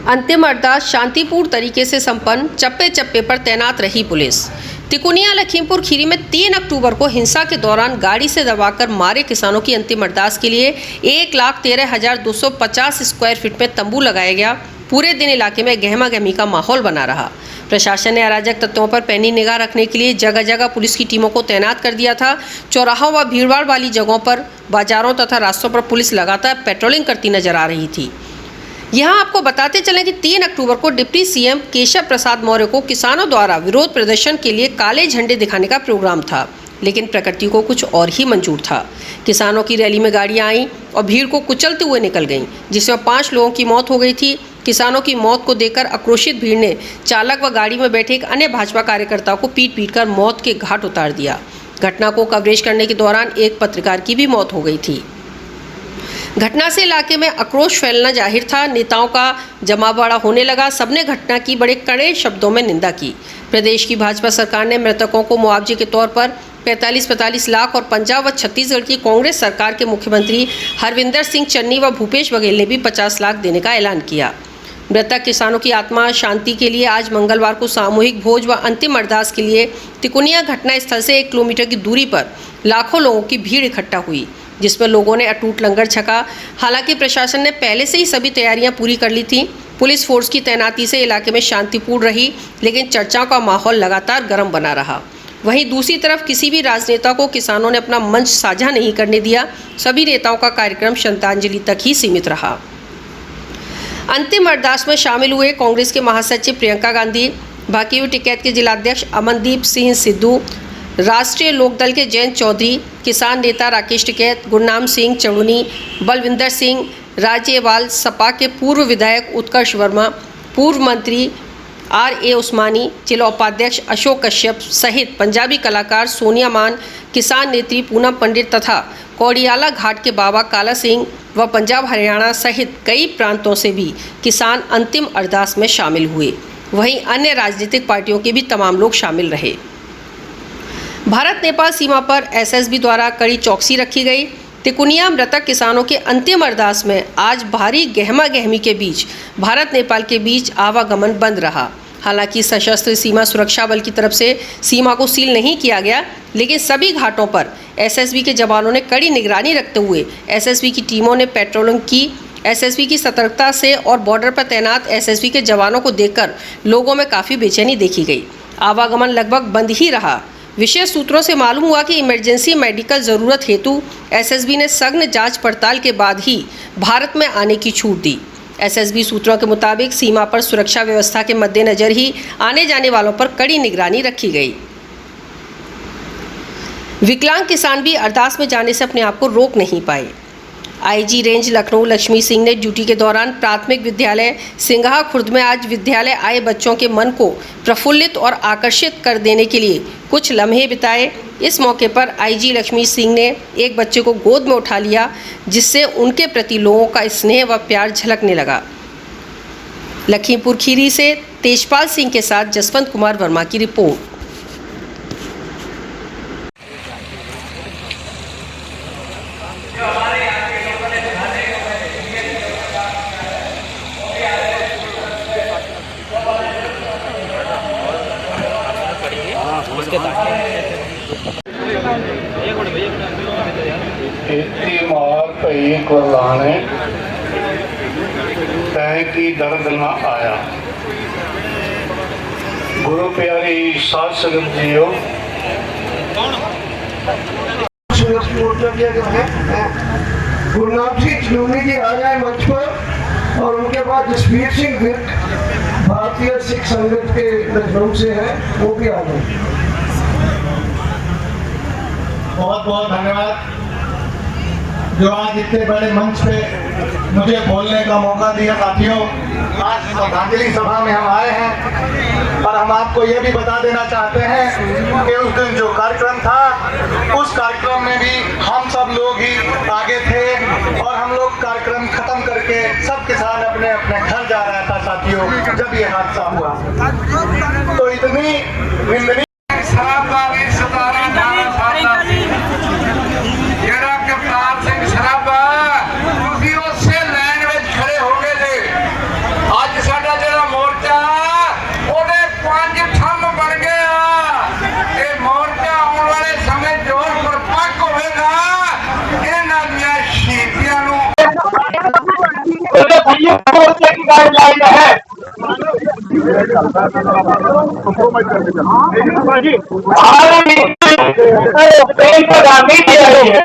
अंतिम अरदास शांतिपूर्ण तरीके से संपन्न, चप्पे चप्पे पर तैनात रही पुलिस। तिकोनिया लखीमपुर खीरी में 3 अक्टूबर को हिंसा के दौरान गाड़ी से दबाकर मारे किसानों की अंतिम अरदास के लिए 1,13,250 स्क्वायर फीट में तंबू लगाया गया। पूरे दिन इलाके में गहमा गहमी का माहौल बना रहा। प्रशासन ने अराजक तत्वों पर पैनी निगाह रखने के लिए जगह जगह पुलिस की टीमों को तैनात कर दिया था। चौराहों व भीड़भाड़ वाली जगहों पर, बाजारों तथा रास्तों पर पुलिस लगातार पेट्रोलिंग करती नजर आ रही थी। यहाँ आपको बताते चलें कि 3 अक्टूबर को डिप्टी सीएम केशव प्रसाद मौर्य को किसानों द्वारा विरोध प्रदर्शन के लिए काले झंडे दिखाने का प्रोग्राम था, लेकिन प्रकृति को कुछ और ही मंजूर था। किसानों की रैली में गाड़ियां आईं और भीड़ को कुचलते हुए निकल गईं, जिसमें 5 लोगों की मौत हो गई थी। किसानों की मौत को देखकर आक्रोशित भीड़ ने चालक व गाड़ी में बैठे एक अन्य भाजपा कार्यकर्ता को पीट कर मौत के घाट उतार दिया। घटना को कवरेज करने के दौरान एक पत्रकार की भी मौत हो गई थी। घटना से इलाके में आक्रोश फैलना जाहिर था। नेताओं का जमावड़ा होने लगा। सबने घटना की बड़े कड़े शब्दों में निंदा की। प्रदेश की भाजपा सरकार ने मृतकों को मुआवजे के तौर पर 45-45 लाख और पंजाब व छत्तीसगढ़ की कांग्रेस सरकार के मुख्यमंत्री हरविंदर सिंह चन्नी व भूपेश बघेल ने भी 50 लाख देने का ऐलान किया। मृतक किसानों की आत्मा शांति के लिए आज मंगलवार को सामूहिक भोज व अंतिम अरदास के लिए तिकोनिया घटना स्थल से 1 किलोमीटर की दूरी पर लाखों लोगों की भीड़ इकट्ठा हुई, जिसमें लोगों ने अटूट लंगर छका। हालांकि प्रशासन ने पहले से ही सभी तैयारियां पूरी कर ली थी। पुलिस फोर्स की तैनाती से इलाके में शांतिपूर्ण रही, लेकिन चर्चाओं का माहौल लगातार गर्म बना रहा। वहीं दूसरी तरफ किसी भी राजनेता को किसानों ने अपना मंच साझा नहीं करने दिया। सभी नेताओं का कार्यक्रम श्रद्धांजलि तक ही सीमित रहा। अंतिम अरदास में शामिल हुए कांग्रेस के महासचिव प्रियंका गांधी, भाकियू टिकैत के जिलाध्यक्ष अमनदीप सिंह सिद्धू, राष्ट्रीय लोकदल के जयंत चौधरी, किसान नेता राकेश टिकैत, गुरनाम सिंह चढ़ूनी, बलविंदर सिंह राजेवाल, सपा के पूर्व विधायक उत्कर्ष वर्मा, पूर्व मंत्री RA उस्मानी, जिला उपाध्यक्ष अशोक कश्यप सहित पंजाबी कलाकार सोनिया मान, किसान नेत्री पूनम पंडित तथा कौड़ियाला घाट के बाबा काला सिंह व पंजाब हरियाणा सहित कई प्रांतों से भी किसान अंतिम अरदास में शामिल हुए। वहीं अन्य राजनीतिक पार्टियों के भी तमाम लोग शामिल रहे। भारत नेपाल सीमा पर SSB द्वारा कड़ी चौकसी रखी गई। तिकोनिया मृतक किसानों के अंतिम अरदास में आज भारी गहमा गहमी के बीच भारत नेपाल के बीच आवागमन बंद रहा। हालांकि सशस्त्र सीमा सुरक्षा बल की तरफ से सीमा को सील नहीं किया गया, लेकिन सभी घाटों पर SSB के जवानों ने कड़ी निगरानी रखते हुए SSB की टीमों ने पेट्रोलिंग की। SSB की सतर्कता से और बॉर्डर पर तैनात SSB के जवानों को देखकर लोगों में काफ़ी बेचैनी देखी गई। आवागमन लगभग बंद ही रहा। विशेष सूत्रों से मालूम हुआ कि इमरजेंसी मेडिकल ज़रूरत हेतु SSB ने सघन जांच पड़ताल के बाद ही भारत में आने की छूट दी। SSB सूत्रों के मुताबिक सीमा पर सुरक्षा व्यवस्था के मद्देनज़र ही आने जाने वालों पर कड़ी निगरानी रखी गई। विकलांग किसान भी अरदास में जाने से अपने आप को रोक नहीं पाए। IG रेंज लखनऊ लक्ष्मी सिंह ने ड्यूटी के दौरान प्राथमिक विद्यालय सिंघा खुर्द में आज विद्यालय आए बच्चों के मन को प्रफुल्लित और आकर्षित कर देने के लिए कुछ लम्हे बिताए। इस मौके पर IG लक्ष्मी सिंह ने एक बच्चे को गोद में उठा लिया, जिससे उनके प्रति लोगों का स्नेह व प्यार झलकने लगा। लखीमपुर खीरी से तेजपाल सिंह के साथ जसवंत कुमार वर्मा की रिपोर्ट। इतनी मार पई कुर्बाने तय की दर्द न आया। गुरु प्यारी साध संगत जियो, गुरनाम सिंह चनूनी जी आ गए मंच पर और उनके बाद जसवीर सिंह विर्क भारतीय सिख संगत के लखनऊ से हैं, वो भी आ गए। बहुत बहुत धन्यवाद जो आज इतने बड़े मंच पे मुझे बोलने का मौका दिया। साथियों, आज श्रद्धांजलि सभा में हम आए हैं और हम आपको ये भी बता देना चाहते हैं कि उस दिन जो कार्यक्रम था, उस कार्यक्रम में भी हम सब लोग ही आगे थे और हम लोग कार्यक्रम खत्म करके सब किसान अपने अपने घर जा रहा था। साथियों, जब ये हादसा हुआ तो इतनी निंदनीय गाइडलाइन है। प्रियंका गांधी जी आई है।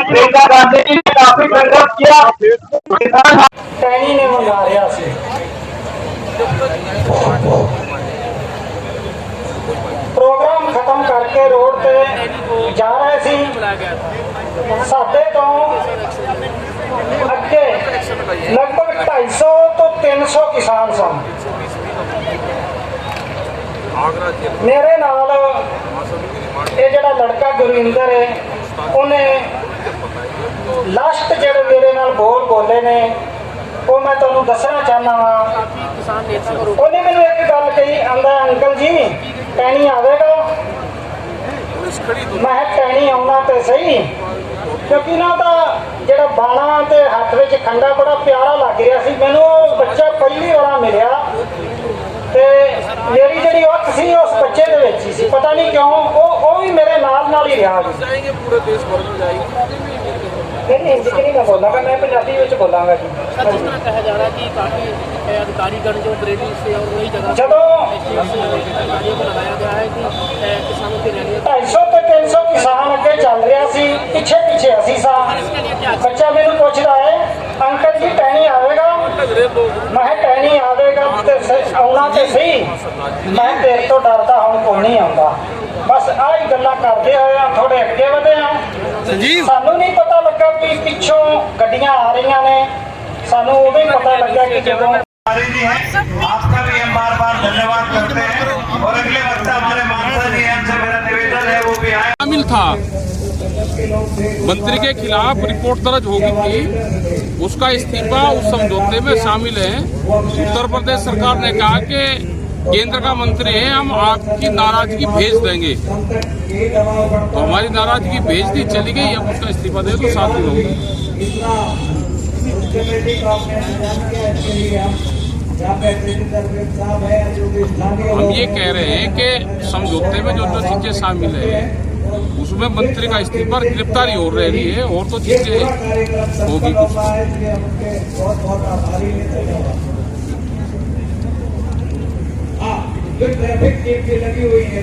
प्रियंका गांधी जी ने काफी संघर्ष किया। टैनी ने मंगा रहा सी प्रोग्राम खत्म करके रोड पे जा रहे सी साडे तो अगे लगभग 250 तो 300 किसान सन। मेरे नाल ये जड़ा लड़का गुरविंदर है उन्हें लास्ट जेड़े मेरे नाल बोले ने वो मैं तुहानू दसना चाहना वा। उन्हें मैनू एक गल कही, आंदा अंकल जी टैनी आवेगा। मैं टैनी आउना तो सही, क्योंकि ना जेड़ा बाणा ते हथ विच खंडा बड़ा प्यारा लग रहा सी मैनू। बच्चा पहली बार मिलिया ते मेरी जिहड़ी अख सी उस बच्चे दे विच ही सी, पता नहीं क्यों वो भी मेरे नाल ही रहा। नहीं हिंदी नहीं मैं बोलांगा, मैं पंजाबी में बोलांगा जी। कहा जा रहा है कि काफी अधिकारीगण जो बरेली से और वही जगह जदों अधिकारियों को लगाया गया है कि किसानों की रैली 250 तो 300 किसान अगे चल रहा सी, पिछे पिछे असी सा। बच्चा मैनू पूछता है अंकल जी टैनी आवेगा। मैं टैनी आवेगा आउना तो सही, मैं तेरे तो डरदा हुण कोई नहीं आउंदा। बस आही गल्लां करदे होए थोड़े अगे वधे हैं। सानू नहीं पता लगा कि पिछों गड्डियां आ रही ने, सानू उदों ही पता लगा कि जदों जी हैं, आपका भी हम बार बार धन्यवाद करते हैं। और अगले वक्त हमारे मानसा जी हैं, हमसे मेरा निवेदन है वो भी आए। शामिल था, मंत्री के खिलाफ रिपोर्ट दर्ज हो गई थी, उसका इस्तीफा उस समझौते में शामिल है। उत्तर प्रदेश सरकार ने कहा कि केंद्र का मंत्री है, हम आपकी नाराजगी भेज देंगे, तो हमारी नाराजगी भेज दी, चली गई। अब उसका इस्तीफा दे तो 7 दिन हो गए। हम ये कह रहे हैं कि समझौते में जो चीजें शामिल है उसमें मंत्री का इस्तीफा, गिरफ्तारी हो रही है, और तो चीजें होगी कुछ।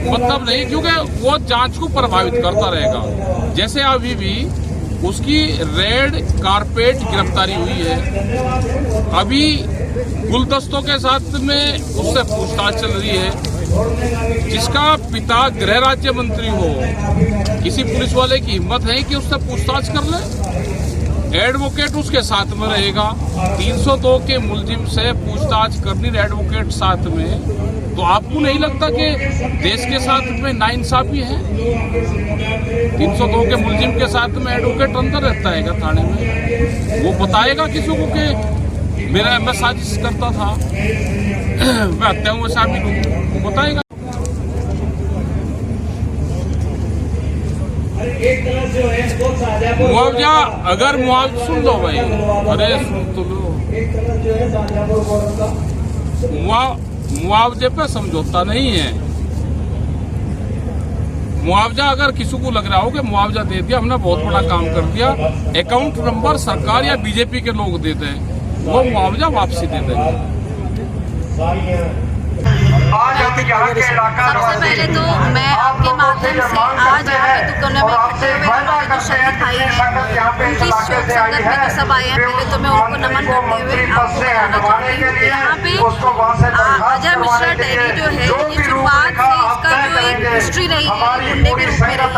मतलब नहीं, क्योंकि वो जांच को प्रभावित करता रहेगा। जैसे अभी भी उसकी रेड कारपेट गिरफ्तारी हुई है, अभी गुलदस्तों के साथ में उससे पूछताछ चल रही है। जिसका पिता गृह राज्य मंत्री हो, किसी पुलिस वाले की हिम्मत है कि उससे पूछताछ कर ले? एडवोकेट उसके साथ में रहेगा। 302 के मुलजिम से पूछताछ करनी, एडवोकेट साथ में, तो आपको नहीं लगता कि देश के साथ में नाइंसाफी है? 302 के मुलजिम के साथ में एडवोकेट अंदर रहता है थाने में, वो बताएगा किसी को कि मैं साजिश करता था, मैं हत्याओं में शामिल हूँ, वो बताएगा। मुआवजा, अगर मुआवजा सुन लो भाई, अरे सुन तो लो, मुआवजे पे समझौता नहीं है। मुआवजा अगर किसी को लग रहा हो कि मुआवजा दे दिया, हमने बहुत बड़ा काम कर दिया, अकाउंट नंबर सरकार या बीजेपी के लोग देते हैं, वो मुआवजा वापसी दे देंगे। सबसे पहले तो मैं आपके माध्यम से आज यहाँ पे दुकानों में इकट्ठे हुए हमारे जो शहीद भाई हैं उनकी शोक संगत में जो सब आए हैं, पहले तो मैं उनको नमन करते हुए आपको बताना चाहती हूँ कि यहाँ पे अजय मिश्रा डेयरी जो है ये शुरुआत से इसका जो एक हिस्ट्री रही है गुंडे के रूप में रही है।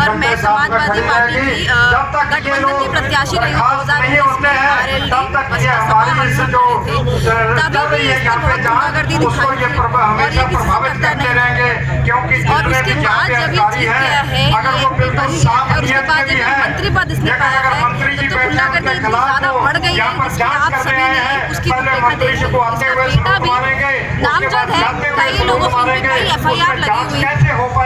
और मैं समाजवादी पार्टी की गठबंधन की प्रत्याशी रही हूँ 2019 में RLD बसपा सपा हम सब थे, तभी भी इसने बहुत गुंडागर्दी दिखाई है और ये किसी से करता नहीं। और उसके बाद जब ये जीत गया है, ये MP बन गया और उसके बाद जब मंत्री पद इसने पाया है, तब तो गुंडागर्दी इतनी ज़्यादा बढ़ गई है जिसकी आप सभी ने उसकी रूपरेखा देखी। इसका बेटा भी नामजद है, कई लोगों की कई FIR लगी हुई,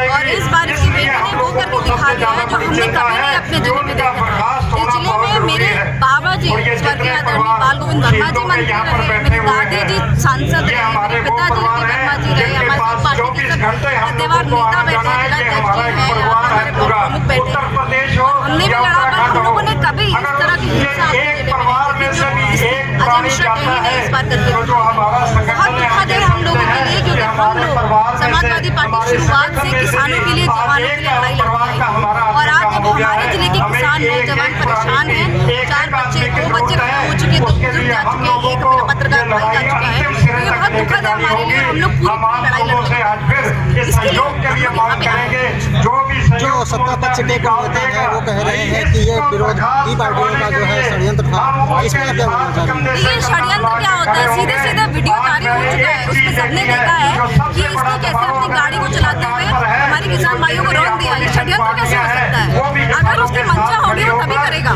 और इस बार इसकी बेटी ने वो करके दिखा दिया है जो हमने कभी नहीं अपने जिले में देखा था। इस जिले में मेरे बाबा जी स्वर्गीय आदरणीय बाल गोविंद वर्मा जी मंत्री रहे, मेरी दादी जी सांसद रहे, मेरे पिताजी वर्मा जी रहे, हमारे साथ पार्टी के सब सत्तेवार नेता बैठे, जिला अध्यक्ष हैं, यहाँ पर हमारे प्रमुख बैठे, हमने भी लड़ा, पर हम लोगों ने कभी इस तरह की हिंसा अपने जिले में नहीं देखी। आज मिश्रा टेनी ने इस बार करके बहुत दुखद है हम लोगों के लिए, क्योंकि हम लोग समाजवादी पार्टी शुरुआत से किसानों के लिए, जवानों के लिए लड़ाई लड़ती आई, और आज जब हमारे जिले के किसान नौजवान परेशान हैं, 4 बच्चे 2 बच्चे खत्म हो चुके, 2 बुजुर्ग जा चुके हैं, एक मेरा पत्रकार भाई जा चुका है, तो ये बहुत दुखद है हमारे लिए। हम लोग पूरी लड़ाई लड़ रहे हैं, इसके लिए हम लोग यहाँ पे आए हैं। जो सत्ता पक्ष के नेता हैं वो कह रहे हैं कि ये विरोधी पार्टियों का जो है षड्यंत्र था, इसमें क्या होना चाहिए? ये षड्यंत्र क्या होता है? सीधे सीधे वीडियो जारी हो चुका है, उसमें सबने देखा है कि इसने कैसे अपनी गाड़ी को चलाते हुए हमारे किसान भाइयों को रोक दिया। ये षड्यंत्र कैसे हो सकता है? अगर उसकी मंशा होगी वो तभी करेगा।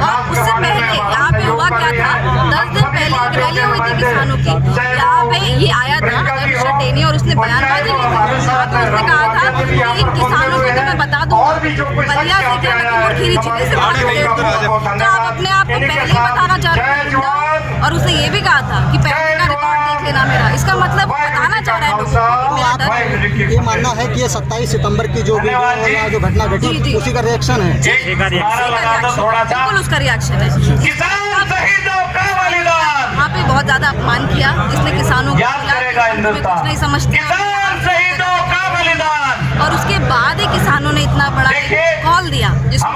और उससे पहले यहाँ पे हुआ क्या था, 10 दिन पहले एक रैली हुई थी किसानों की, यहाँ पे ये आया था मिश्रा टेनी और उसने बयानबाजी की थी। यहाँ पे उसने कहा था कि इन किसानों को तो मैं बता दूँ बलिया से क्या मैं खीरी जिले से बात कर, तो आप अपने आप को पहले ही बताना चाहते हैं। और उसने ये भी कहा था कि पहले का रिकॉर्ड देख लेना मेरा, इसका मतलब वो बताना चाह रहा है लोगों को मेरा दर्द। ये मानना है कि ये 27 सितंबर की जो वीडियो जो घटना घटी उसी का रिएक्शन है, बिल्कुल उसका रिएक्शन है। वहाँ पे बहुत ज्यादा अपमान किया, इसने किसानों को कुछ नहीं समझते, और उसके बाद ही किसानों ने इतना बड़ा कॉल दिया जिसको